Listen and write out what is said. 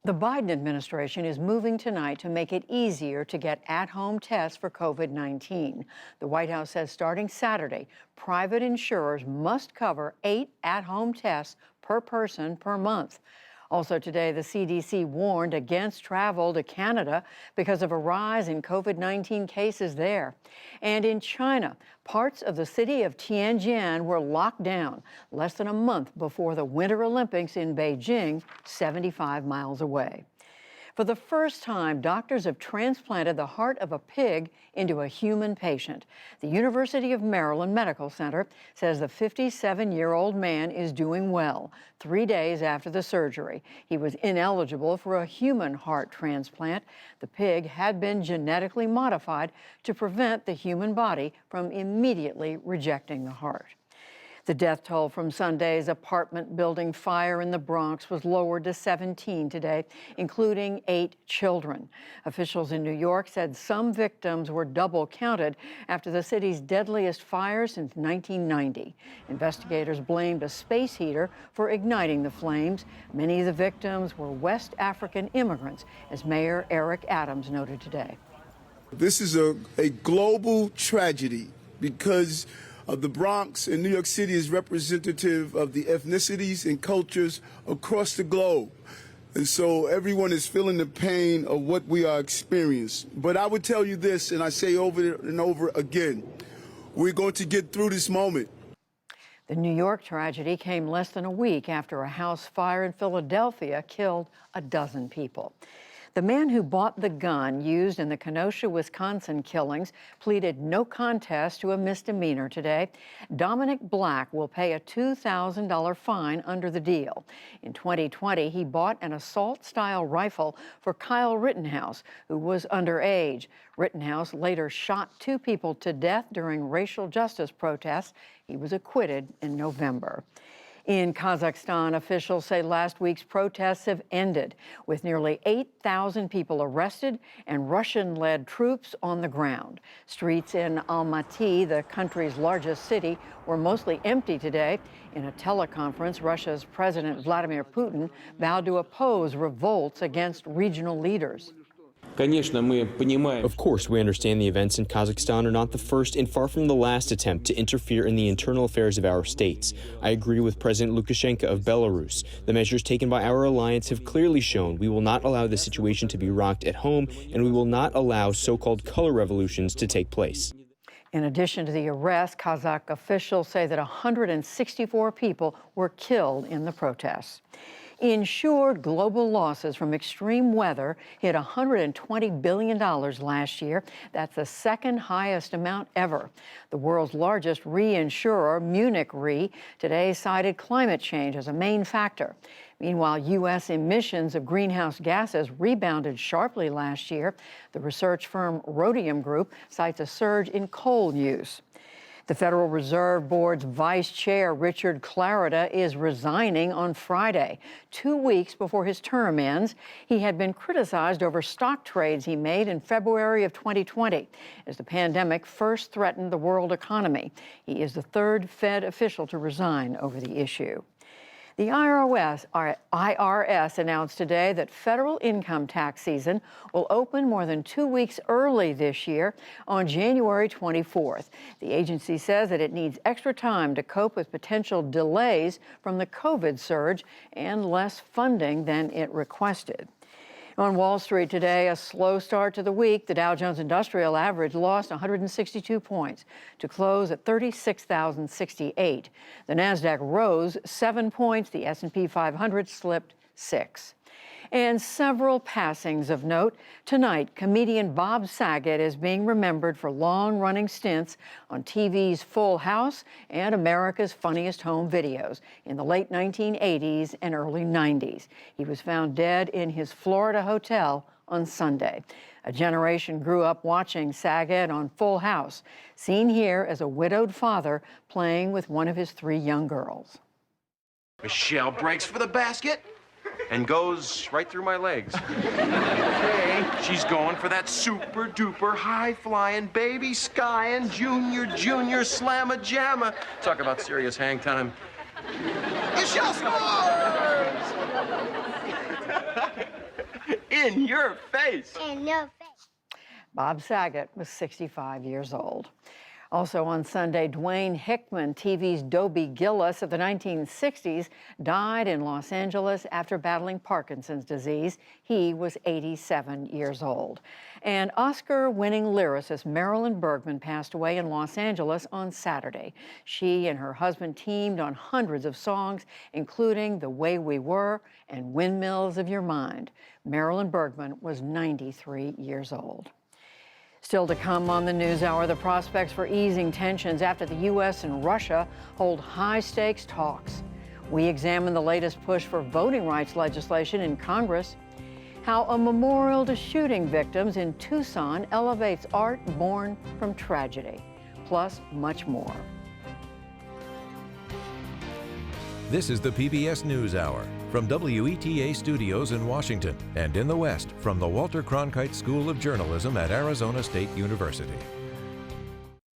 The Biden administration is moving tonight to make it easier to get at-home tests for COVID-19. The White House says starting Saturday, private insurers must cover 8 at-home tests per person per month. Also today, the CDC warned against travel to Canada because of a rise in COVID-19 cases there. And in China, parts of the city of Tianjin were locked down less than a month before the Winter Olympics in Beijing, 75 miles away. For the first time, doctors have transplanted the heart of a pig into a human patient. The University of Maryland Medical Center says the 57-year-old man is doing well 3 days after the surgery. He was ineligible for a human heart transplant. The pig had been genetically modified to prevent the human body from immediately rejecting the heart. The death toll from Sunday's apartment building fire in the Bronx was lowered to 17 today, including 8 children. Officials in New York said some victims were double counted after the city's deadliest fire since 1990. Investigators blamed a space heater for igniting the flames. Many of the victims were West African immigrants, as Mayor Eric Adams noted today. This is a global tragedy because the Bronx in New York City is representative of the ethnicities and cultures across the globe. And so everyone is feeling the pain of what we are experiencing. But I would tell you this, and I say over and over again, we're going to get through this moment. The New York tragedy came less than a week after a house fire in Philadelphia killed a dozen people. The man who bought the gun used in the Kenosha, Wisconsin killings pleaded no contest to a misdemeanor today. Dominic Black will pay a $2,000 fine under the deal. In 2020, he bought an assault-style rifle for Kyle Rittenhouse, who was underage. Rittenhouse later shot 2 people to death during racial justice protests. He was acquitted in November. In Kazakhstan, officials say last week's protests have ended, with nearly 8,000 people arrested and Russian-led troops on the ground. Streets in Almaty, the country's largest city, were mostly empty today. In a teleconference, Russia's President Vladimir Putin vowed to oppose revolts against regional leaders. Of course, we understand the events in Kazakhstan are not the first and far from the last attempt to interfere in the internal affairs of our states. I agree with President Lukashenko of Belarus. The measures taken by our alliance have clearly shown we will not allow the situation to be rocked at home, and we will not allow so-called color revolutions to take place. In addition to the arrest, Kazakh officials say that 164 people were killed in the protests. Insured global losses from extreme weather hit $120 billion last year. That's the second highest amount ever. The world's largest reinsurer, Munich Re, today cited climate change as a main factor. Meanwhile, U.S. emissions of greenhouse gases rebounded sharply last year. The research firm Rhodium Group cites a surge in coal use. The Federal Reserve Board's vice chair, Richard Clarida, is resigning on Friday, 2 weeks before his term ends. He had been criticized over stock trades he made in February of 2020 as the pandemic first threatened the world economy. He is the 3rd Fed official to resign over the issue. The IRS announced today that federal income tax season will open more than 2 weeks early this year on January 24th. The agency says that it needs extra time to cope with potential delays from the COVID surge and less funding than it requested. On Wall Street today, a slow start to the week. The Dow Jones Industrial Average lost 162 points to close at 36,068. The Nasdaq rose 7 points. The S&P 500 slipped 6. And several passings of note. Tonight, comedian Bob Saget is being remembered for long-running stints on TV's Full House and America's Funniest Home Videos in the late 1980s and early 90s. He was found dead in his Florida hotel on Sunday. A generation grew up watching Saget on Full House, seen here as a widowed father playing with one of his 3 young girls. Michelle breaks for the basket and goes right through my legs. Okay, she's going for that super duper high flying baby skyin' junior slamma jamma. Talk about serious hang time. Michelle scores! in your face. In your face. Bob Saget was 65 years old. Also on Sunday, Dwayne Hickman, TV's Dobie Gillis of the 1960s, died in Los Angeles after battling Parkinson's disease. He was 87 years old. And Oscar-winning lyricist Marilyn Bergman passed away in Los Angeles on Saturday. She and her husband teamed on hundreds of songs, including The Way We Were and Windmills of Your Mind. Marilyn Bergman was 93 years old. Still to come on the NewsHour, the prospects for easing tensions after the U.S. and Russia hold high-stakes talks. We examine the latest push for voting rights legislation in Congress, how a memorial to shooting victims in Tucson elevates art born from tragedy, plus much more. This is the PBS NewsHour from WETA Studios in Washington and in the West from the Walter Cronkite School of Journalism at Arizona State University.